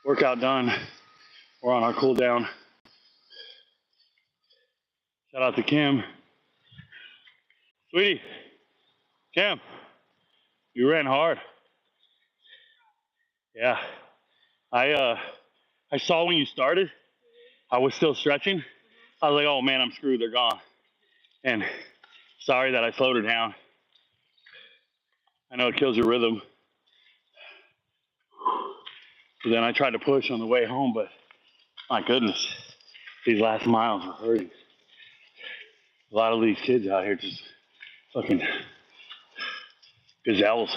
Workout done. We're on our cool down. Shout out to Kim. Sweetie, Kim, you ran hard. Yeah. I saw when you started, I was still stretching. I was like, oh man, I'm screwed, they're gone. And sorry that I slowed her down. I know it kills your rhythm. But then I tried to push on the way home, but my goodness, these last miles are hurting. A lot of these kids out here just fucking gazelles.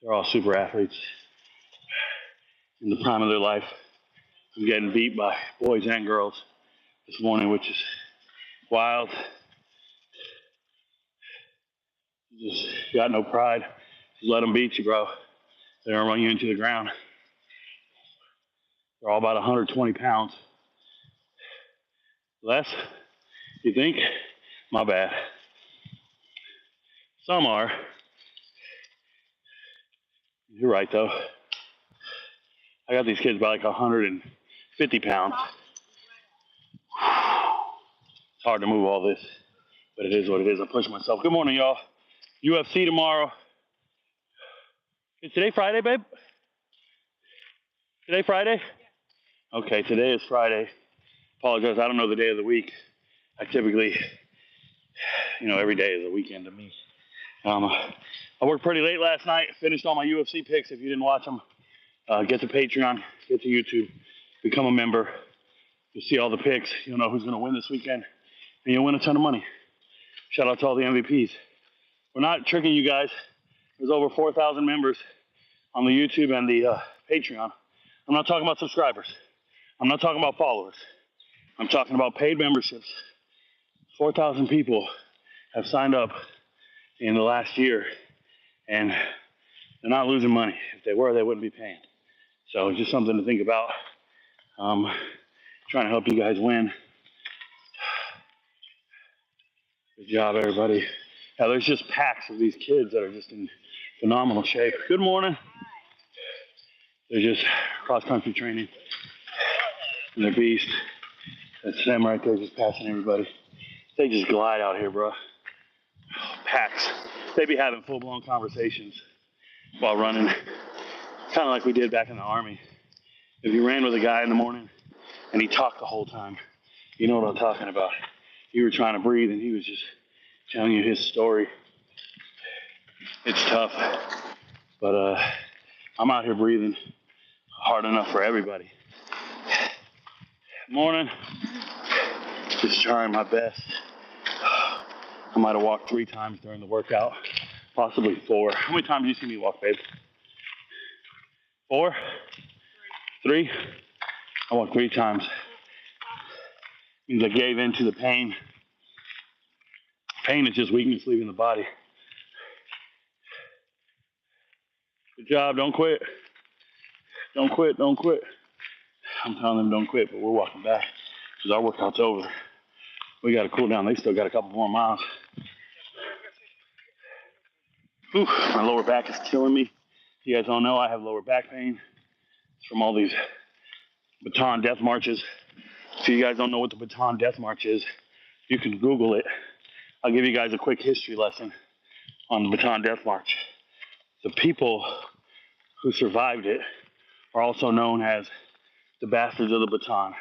They're all super athletes in the prime of their life. I'm getting beat by boys and girls this morning, which is wild. You just got no pride. Just let them beat you, bro. They're gonna run you into the ground. They're all about 120 pounds. Less, you think? My bad. Some are. You're right, though. I got these kids by like 150 pounds. It's hard to move all this, but it is what it is. I'm pushing myself. Good morning, y'all. UFC tomorrow. Is today Friday, babe? Today Friday? Okay, today is Friday. Apologize, I don't know the day of the week. I typically, every day is a weekend to me. I worked pretty late last night, finished all my UFC picks. If you didn't watch them, get to Patreon, get to YouTube, become a member. You'll see all the picks. You'll know who's going to win this weekend, and you'll win a ton of money. Shout out to all the MVPs. We're not tricking you guys. There's over 4,000 members on the YouTube and the Patreon. I'm not talking about subscribers. I'm not talking about followers. I'm talking about paid memberships. 4,000 people have signed up in the last year, and they're not losing money. If they were, they wouldn't be paying. So just something to think about. Trying to help you guys win. Good job, everybody. Yeah, there's just packs of these kids that are just in phenomenal shape. Good morning. They're just cross-country training, and they're beasts. That's them right there, just passing everybody. They just glide out here, bro. Packs. They be having full-blown conversations while running, kind of like we did back in the Army. If you ran with a guy in the morning and he talked the whole time, you know what I'm talking about. You were trying to breathe and he was just telling you his story. It's tough, but I'm out here breathing hard enough for everybody. Morning. Just trying my best. I might have walked 3 times during the workout, possibly 4. How many times do you see me walk, babe? 4? 3? I walked 3 times. Means I gave in to the pain. Pain is just weakness leaving the body. Good job, don't quit. Don't quit, don't quit. I'm telling them don't quit, but we're walking back because our workout's over. We got to cool down. They still got a couple more miles. Whew, my lower back is killing me. You guys don't know I have lower back pain. It's from all these Bataan Death Marches. If you guys don't know what the Bataan Death March is, you can Google it. I'll give you guys a quick history lesson on the Bataan Death March. The people who survived it are also known as the bastards of the baton.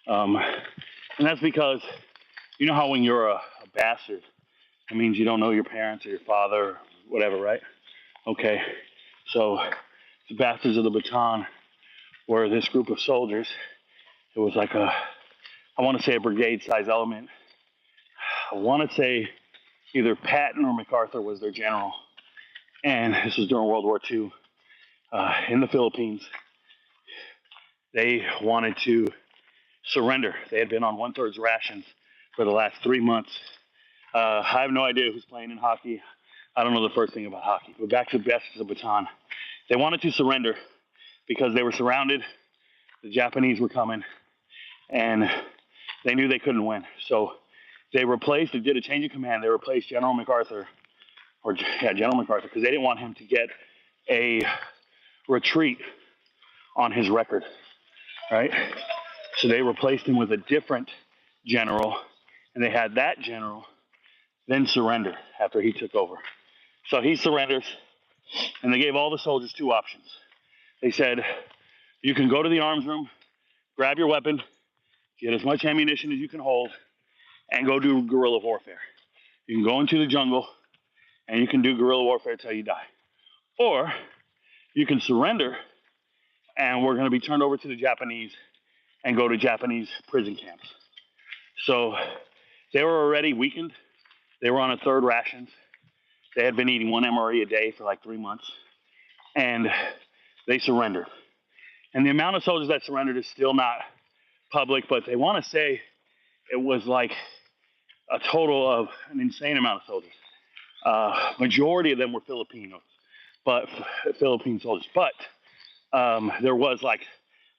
And that's because, you know how when you're a bastard, it means you don't know your parents or your father or whatever, right? Okay, so the bastards of the baton were this group of soldiers. It was like I want to say a brigade-size element. I want to say either Patton or MacArthur was their general. And this was during World War II in the Philippines. They wanted to surrender. They had been on 1/3 rations for the last 3 months. I have no idea who's playing in hockey. I don't know the first thing about hockey. But back to the bastards of Bataan. They wanted to surrender because they were surrounded. The Japanese were coming, and they knew they couldn't win. So they did a change of command. They replaced General MacArthur General MacArthur, because they didn't want him to get a retreat on his record, right? So they replaced him with a different general, and they had that general then surrender after he took over. So he surrenders, and they gave all the soldiers two options. They said, you can go to the arms room, grab your weapon, get as much ammunition as you can hold, and go do guerrilla warfare. You can go into the jungle, and you can do guerrilla warfare till you die. Or you can surrender, and we're going to be turned over to the Japanese and go to Japanese prison camps. So they were already weakened. They were on a third rations. They had been eating one MRE a day for like 3 months, and they surrendered. And the amount of soldiers that surrendered is still not public, but they want to say it was like a total of an insane amount of soldiers. Majority of them were Filipinos, but Philippine soldiers. But there was like,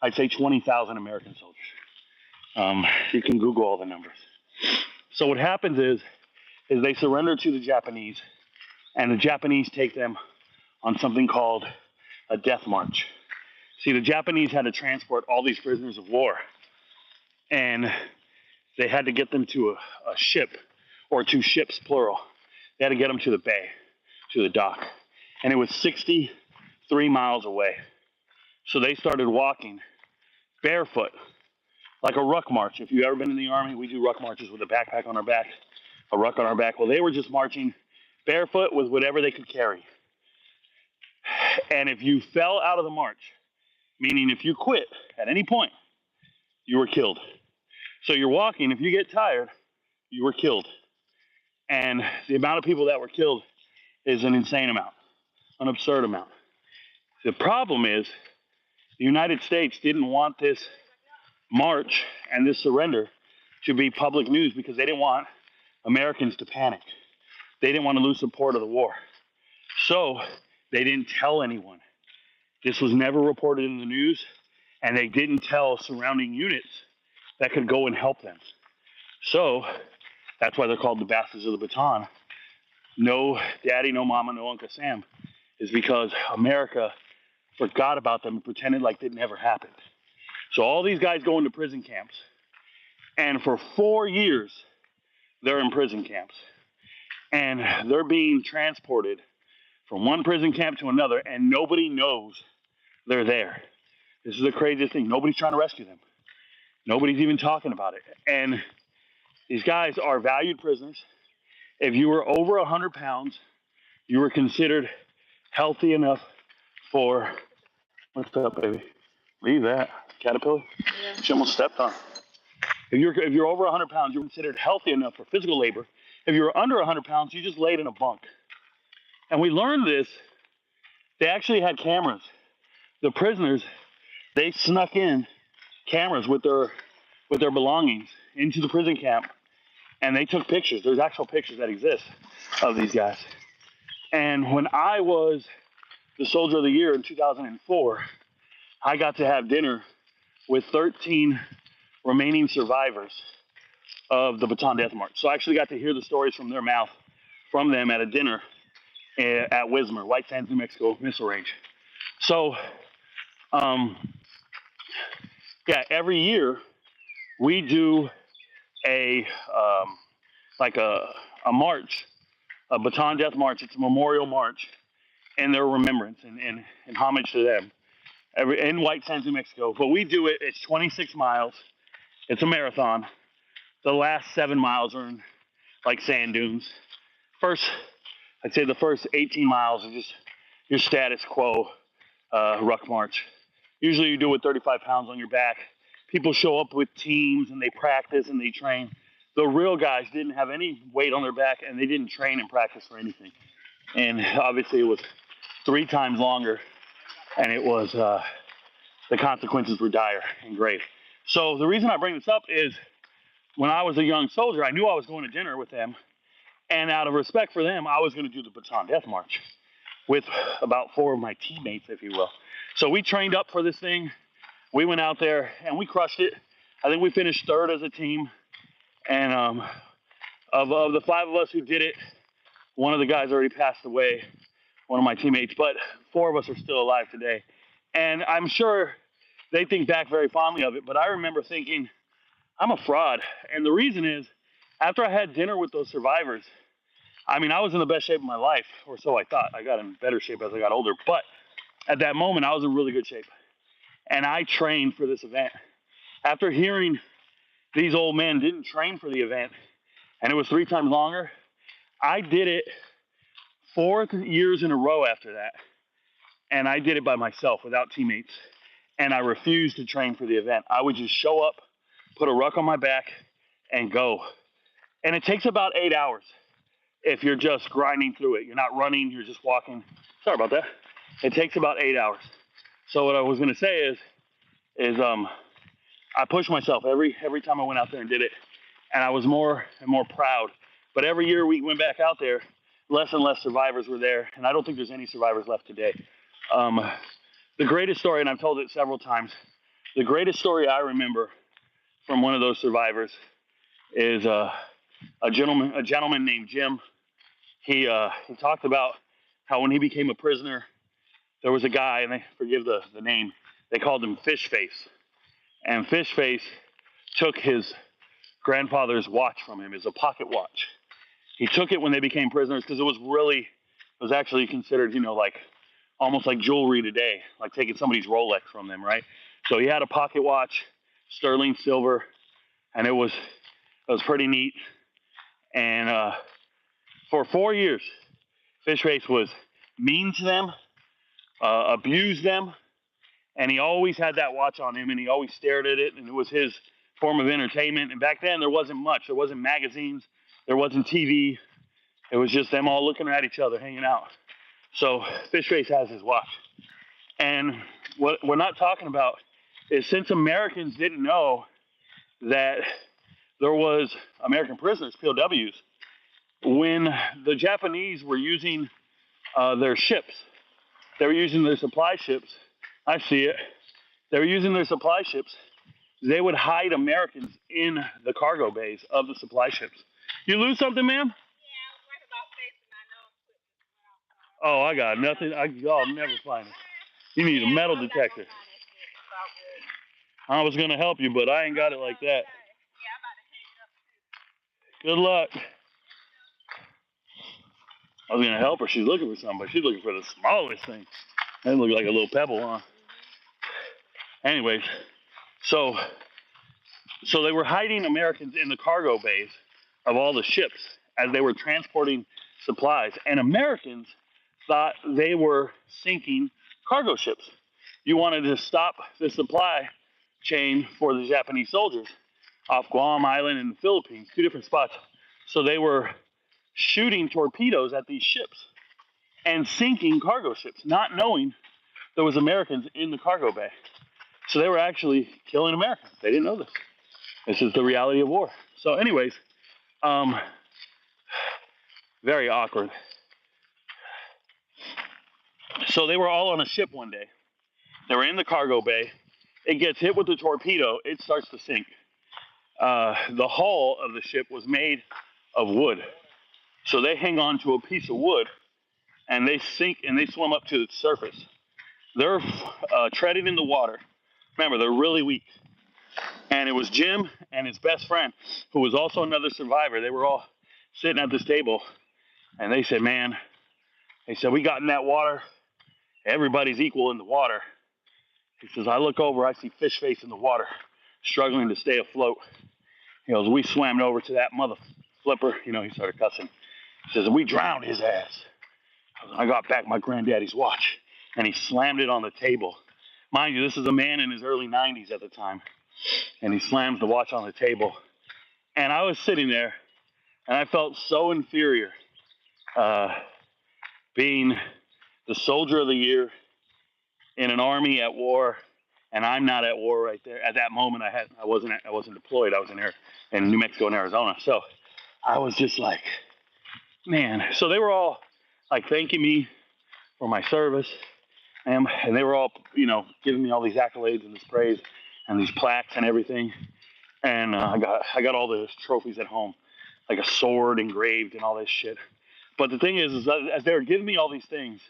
I'd say 20,000 American soldiers. You can Google all the numbers. So what happens is they surrender to the Japanese, and the Japanese take them on something called a death march. See, the Japanese had to transport all these prisoners of war, and they had to get them to a ship, or 2 ships, plural. They had to get them to the bay, to the dock. And it was 63 miles away. So they started walking barefoot, like a ruck march. If you've ever been in the Army, we do ruck marches with a backpack on our back, a ruck on our back. Well, they were just marching barefoot with whatever they could carry. And if you fell out of the march, meaning if you quit at any point, you were killed. So you're walking, if you get tired, you were killed. And the amount of people that were killed is an insane amount, an absurd amount. The problem is the United States didn't want this march and this surrender to be public news because they didn't want Americans to panic. They didn't want to lose support of the war. So they didn't tell anyone. This was never reported in the news, and they didn't tell surrounding units that could go and help them. So that's why they're called the Bastards of the Bataan. No daddy, no mama, no Uncle Sam, is because America forgot about them and pretended like it never happened. So all these guys go into prison camps, and for 4 years, they're in prison camps. And they're being transported from one prison camp to another, and nobody knows they're there. This is the craziest thing. Nobody's trying to rescue them. Nobody's even talking about it. And these guys are valued prisoners. If you were over 100 pounds, you were considered healthy enough for, what's up, baby? Leave that. Caterpillar? Yeah. She almost stepped on. If you're over 100 pounds, you're considered healthy enough for physical labor. If you were under 100 pounds, you just laid in a bunk. And we learned this. They actually had cameras. The prisoners, they snuck in cameras with their belongings into the prison camp, and they took pictures. There's actual pictures that exist of these guys. And when I was the Soldier of the Year in 2004, I got to have dinner with 13 remaining survivors of the Bataan Death March. So I actually got to hear the stories from their mouth, from them at a dinner at Wismar, White Sands, New Mexico missile range. So, yeah, every year we do a march, a Bataan Death March. It's a memorial march in their remembrance and homage to them in White Sands, New Mexico. But we do it, it's 26 miles. It's a marathon. The last 7 miles are in like sand dunes. I'd say the first 18 miles are just your status quo ruck march. Usually you do it with 35 pounds on your back. People show up with teams and they practice and they train. The real guys didn't have any weight on their back and they didn't train and practice for anything. And obviously it was 3 times longer, and it was, the consequences were dire and grave. So the reason I bring this up is when I was a young soldier, I knew I was going to dinner with them. And out of respect for them, I was going to do the Bataan Death March with about 4 of my teammates, if you will. So we trained up for this thing. We went out there and we crushed it. I think we finished 3rd as a team. And of the 5 of us who did it, One of the guys already passed away, one of my teammates, but 4 of us are still alive today. And I'm sure they think back very fondly of it, but I remember thinking, I'm a fraud. And the reason is, after I had dinner with those survivors, I mean, I was in the best shape of my life, or so I thought. I got in better shape as I got older, but at that moment, I was in really good shape. And I trained for this event. After hearing these old men didn't train for the event, and it was 3 times longer, I did it 4 years in a row after that. And I did it by myself without teammates. And I refused to train for the event. I would just show up, put a ruck on my back, and go. And it takes about 8 hours if you're just grinding through it. You're not running, you're just walking. Sorry about that. It takes about 8 hours. So what I was going to say is I pushed myself every time I went out there and did it. And I was more and more proud. But every year we went back out there, less and less survivors were there. And I don't think there's any survivors left today. The greatest story, and I've told it several times, the greatest story I remember from one of those survivors is a gentleman named Jim. He talked about how when he became a prisoner, there was a guy, and I forgive the name, they called him Fish Face. And Fish Face took his grandfather's watch from him, as a pocket watch. He took it when they became prisoners because it was actually considered, like almost like jewelry today, like taking somebody's Rolex from them, right? So he had a pocket watch, sterling silver, and it was pretty neat. And for 4 years, Fish Face was mean to them, abused them, and he always had that watch on him, and he always stared at it, and it was his form of entertainment. And back then, there wasn't much. There wasn't magazines. There wasn't TV. It was just them all looking at each other, hanging out. So Fish Face has his watch. And what we're not talking about is, since Americans didn't know that there was American prisoners, POWs, when the Japanese were using their ships, they were using their supply ships. I see it. They were using their supply ships. They would hide Americans in the cargo bays of the supply ships. You lose something, ma'am? Oh, I got nothing. I'll never find it. You need a metal detector. I was going to help you, but I ain't got it like that. Good luck. I was going to help her. She's looking for something, but she's looking for the smallest thing. That looked like a little pebble, huh? Anyways, so they were hiding Americans in the cargo bays of all the ships as they were transporting supplies. And Americans thought they were sinking cargo ships. You wanted to stop the supply chain for the Japanese soldiers off Guam Island and the Philippines, 2 different spots. So they were shooting torpedoes at these ships and sinking cargo ships, not knowing there was Americans in the cargo bay. So they were actually killing Americans. They didn't know this. This is the reality of war. So anyways, very awkward. So they were all on a ship one day. They were in the cargo bay. It gets hit with the torpedo. It starts to sink. The hull of the ship was made of wood. So they hang on to a piece of wood, and they sink and they swim up to the surface. They're treading in the water. Remember, they're really weak. And it was Jim and his best friend, who was also another survivor. They were all sitting at this table, and they said, man, we got in that water. Everybody's equal in the water. He says, I look over, I see Fish Face in the water, struggling to stay afloat. He goes, we swam over to that mother flipper. He started cussing. He says, we drowned his ass. I got back my granddaddy's watch, and he slammed it on the table. Mind you, this is a man in his early 90s at the time, and he slams the watch on the table. And I was sitting there, and I felt so inferior, being the soldier of the year in an army at war, and I'm not at war right there. At that moment, I wasn't deployed. I was in New Mexico and Arizona. So I was just like, man. So they were all like thanking me for my service, and they were all giving me all these accolades and this praise and these plaques and everything. And I got all the trophies at home, like a sword engraved and all this shit. But the thing is as they were giving me all these things,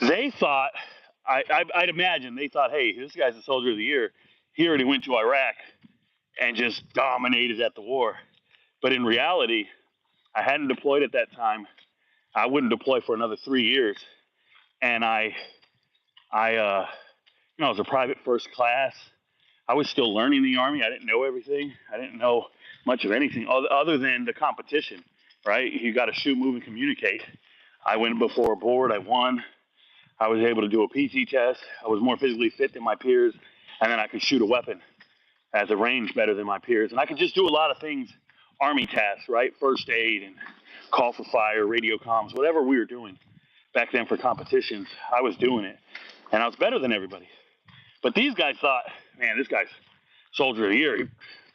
they thought, I'd imagine, they thought, hey, this guy's a soldier of the year. He already went to Iraq and just dominated at the war. But in reality, I hadn't deployed at that time. I wouldn't deploy for another 3 years. And I was a private first class. I was still learning the Army. I didn't know everything. I didn't know much of anything other than the competition, right? You got to shoot, move, and communicate. I went before a board. I won. I was able to do a PT test. I was more physically fit than my peers. And then I could shoot a weapon at the range better than my peers. And I could just do a lot of things, Army tasks, right? First aid and call for fire, radio comms, whatever we were doing back then for competitions, I was doing it. And I was better than everybody. But these guys thought, man, this guy's soldier of the year. He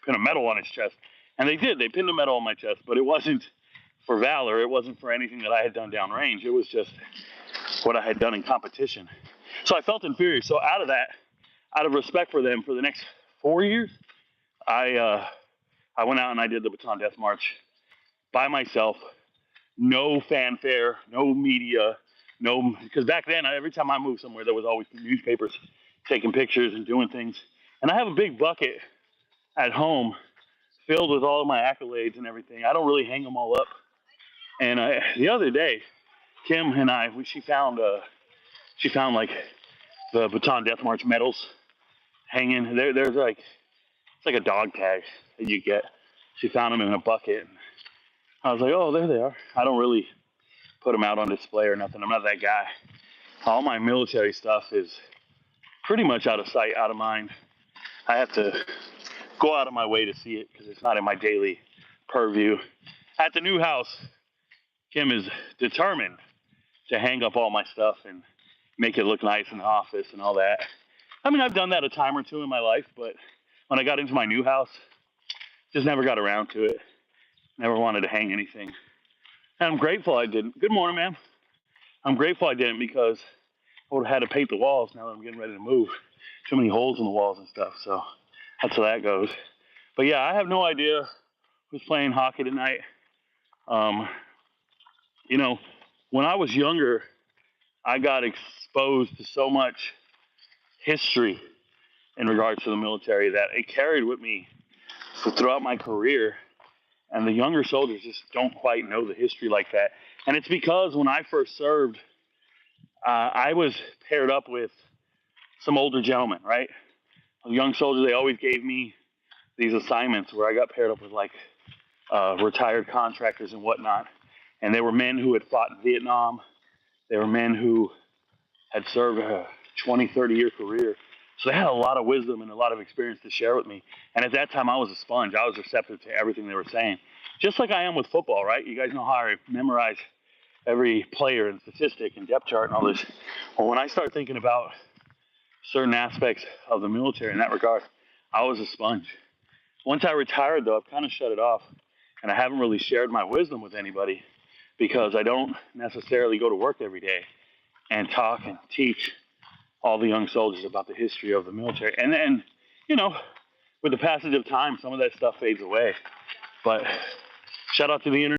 pinned a medal on his chest. And they did. They pinned a medal on my chest. But it wasn't for valor. It wasn't for anything that I had done downrange. It was just what I had done in competition. So I felt inferior. So out of that, out of respect for them, for the next 4 years, I went out and I did the Bataan Death March by myself. No fanfare, no media, because back then, every time I moved somewhere, there was always newspapers taking pictures and doing things. And I have a big bucket at home filled with all of my accolades and everything. I don't really hang them all up. And the other day, Kim and I, she found like the Bataan Death March medals hanging. There's like, it's like a dog tag that you get. She found them in a bucket. I was like, oh, there they are. I don't really put them out on display or nothing. I'm not that guy. All my military stuff is pretty much out of sight, out of mind. I have to go out of my way to see it because it's not in my daily purview. At the new house, Kim is determined to hang up all my stuff and make it look nice in the office and all that. I mean, I've done that a time or two in my life, but when I got into my new house, just never got around to it. Never wanted to hang anything. And I'm grateful I didn't. Good morning, ma'am. I'm grateful I didn't because I would have had to paint the walls now that I'm getting ready to move. Too many holes in the walls and stuff, so that's how that goes. But yeah, I have no idea who's playing hockey tonight. When I was younger, I got exposed to so much history in regards to the military that it carried with me throughout my career. And the younger soldiers just don't quite know the history like that. And it's because when I first served, I was paired up with some older gentlemen, right? As a young soldier, they always gave me these assignments where I got paired up with like retired contractors and whatnot. And they were men who had fought in Vietnam. They were men who had served a 20, 30-year career. So they had a lot of wisdom and a lot of experience to share with me. And at that time, I was a sponge. I was receptive to everything they were saying. Just like I am with football, right? You guys know how I memorize every player and statistic and depth chart and all this. Well, when I start thinking about certain aspects of the military in that regard, I was a sponge. Once I retired, though, I've kind of shut it off. And I haven't really shared my wisdom with anybody because I don't necessarily go to work every day and talk and teach all the young soldiers about the history of the military. And then, with the passage of time, some of that stuff fades away. But shout out to the internet.